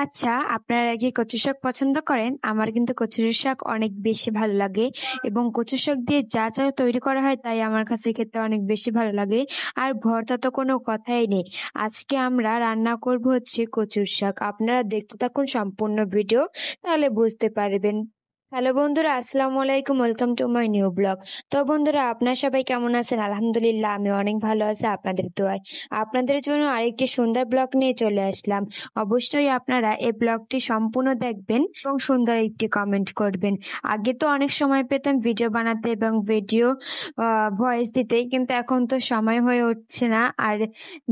আচ্ছা, আপনারা কি কচু শাক পছন্দ করেন? আমার কিন্তু কচু শাক অনেক বেশি ভালো লাগে এবং কচু শাক দিয়ে যা যা তৈরি করা হয় তাই আমার কাছে খেতে অনেক বেশি ভালো লাগে। আর ভর্তা তো কোনো কথাই নেই। আজকে আমরা রান্না করব হচ্ছে কচুর শাক। আপনারা দেখতে থাকুন সম্পূর্ণ ভিডিও, তাহলে বুঝতে পারবেন। হ্যালো বন্ধুরা, আসসালামু আলাইকুম, welcome to my new blog. তো বন্ধুরা, আপনার সবাই কেমন আছেন? আলহামদুলিল্লাহ, আমি অনেক ভালো আছি আপনাদের দোয়ায়। আপনাদের জন্য আরেকটি সুন্দর ব্লগ নিয়ে চলে আসলাম। অবশ্যই আপনারা এই ব্লগটি সম্পূর্ণ দেখবেন এবং সুন্দর একটি কমেন্ট করবেন। আগে তো অনেক সময় পেতাম ভিডিও বানাতে এবং ভিডিও ভয়েস দিতে, কিন্তু এখন তো সময় হয়ে উঠছে না। আর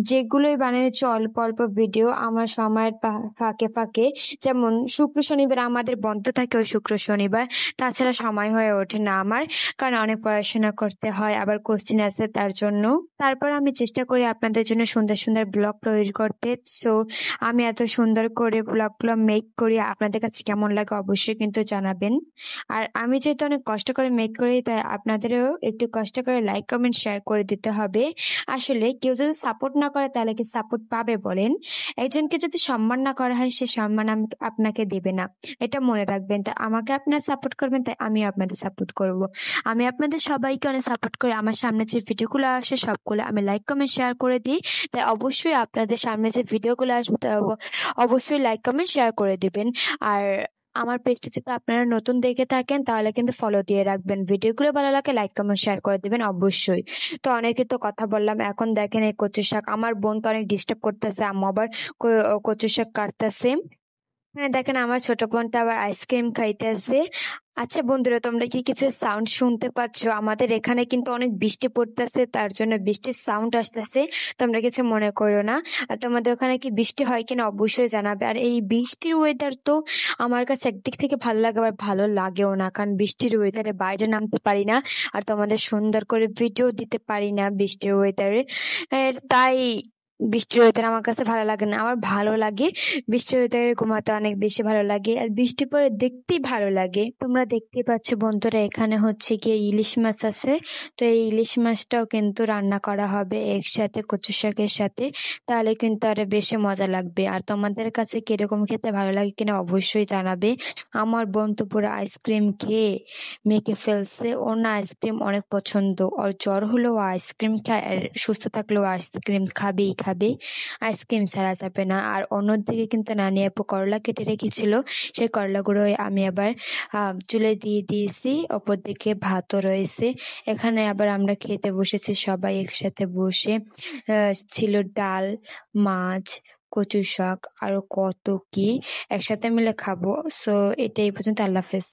যেগুলোই বানিয়েছি অল্প অল্প ভিডিও আমার সময়ের ফাঁকে ফাঁকে, যেমন শুক্র শনিবার আমাদের বন্ধ থাকে, ওই শুক্র শনিবার। তাছাড়া সময় হয়ে ওঠে না আমার, কারণ অনেক পড়াশোনা করতে হয়, আবার কোশ্চিন আছে তার জন্য। তারপর আমি চেষ্টা করি আপনাদের জন্য সুন্দর সুন্দর ব্লগ তৈরি করতে। সো আমি এত সুন্দর করে ব্লগগুলো মেক করি, আপনাদের কাছে কেমন লাগে অবশ্যই কিন্তু জানাবেন। আর আমি যেহেতু অনেক কষ্ট করে মেক করি, তাই আপনাদেরও একটু কষ্ট করে লাইক কমেন্ট শেয়ার করে দিতে হবে। আসলে কেউ যদি সাপোর্ট না করে তাহলে কি সাপোর্ট পাবে বলেন? একজনকে যদি সম্মান না করা হয়, সে সম্মান আপনাকে দেবে না, এটা মনে রাখবেন। তাই আমাকে আপনারা সাপোর্ট করবেন, তাই আমি আপনাদের সাপোর্ট করব। আমি আপনাদের সবাইকে অনেক সাপোর্ট করি। আমার সামনে যে ভিডিওগুলো আসে সবগুলো আমি লাইক কমেন্ট শেয়ার করে দিই। তাই অবশ্যই আপনাদের সামনে যে ভিডিওগুলো আসবে তা অবশ্যই লাইক কমেন্ট শেয়ার করে দিবেন। আর আমার পেজটা যদি আপনারা নতুন দেখে থাকেন তাহলে কিন্তু ফলো দিয়ে রাখবেন। ভিডিওগুলো ভালো লাগে লাইক কমেন্ট শেয়ার করে দিবেন অবশ্যই। তো অনেকে তো কথা বললাম, এখন দেখেন এই কচু শাক আমার বোন তো অনেক ডিস্টার্ব করতেছে, আম্মু আবার কচু শাক কাটতেছে। হ্যাঁ দেখেন, আমার ছোট বোনটা আবার আইসক্রিম খাইতেছে। আচ্ছা বন্ধুরা, তোমরা কি কিছু সাউন্ড শুনতে পাচ্ছ? আমাদের এখানে কিন্তু অনেক বৃষ্টি পড়তেছে, তার জন্য বৃষ্টির সাউন্ড আসতেছে, তোমরা কিছু মনে করো না। আর তোমাদের ওখানে কি বৃষ্টি হয় কিনা অবশ্যই জানাবে। আর এই বৃষ্টির ওয়েদার তো আমার কাছে একদিক থেকে ভালো লাগে, আবার ভালো লাগেও না, কারণ বৃষ্টির ওয়েদারে বাইরে নামতে পারি না, আর তোমাদের সুন্দর করে ভিডিও দিতে পারি না বৃষ্টির ওয়েদারে। তাই বৃষ্টির ওয়েদার আমার কাছে ভালো লাগে না। আমার ভালো লাগে বৃষ্টির ওয়েদারে ঘুমাতে অনেক বেশি ভালো লাগে, আর বৃষ্টি পরে দেখতেই ভালো লাগে। তোমরা দেখতে পাচ্ছ বন্ধুরা, এখানে হচ্ছে গিয়ে ইলিশ মাছ আছে। তো এই ইলিশ মাছটাও কিন্তু রান্না করা হবে একসাথে কচু শাকের সাথে, তাহলে কিন্তু আরো বেশি মজা লাগবে। আর তোমাদের কাছে কিরকম খেতে ভালো লাগে কিনা অবশ্যই জানাবে। আমার বোন তো পুরো আইসক্রিম খেয়ে মেখে ফেলছে, ওর না আইসক্রিম অনেক পছন্দ। ওর জ্বর হলেও আইসক্রিম খায়, আর সুস্থ থাকলেও আইসক্রিম খাবেই খাবে, আইসক্রিম ছাড়া যাবে না। আর অন্যদিকে কিন্তু নানি আপু করলা কেটে রেখেছিল, সেই করলাগুলো আমি আবার চুলে দিয়ে দিয়েছি। অপর দিকে ভাতও রয়েছে। এখানে আবার আমরা খেতে বসেছি সবাই একসাথে বসে। ছিল ডাল, মাছ, কচু শাক, আরো কত কি একসাথে মিলে খাবো। সো এটাই পর্যন্ত, আল্লাহ হাফেজ।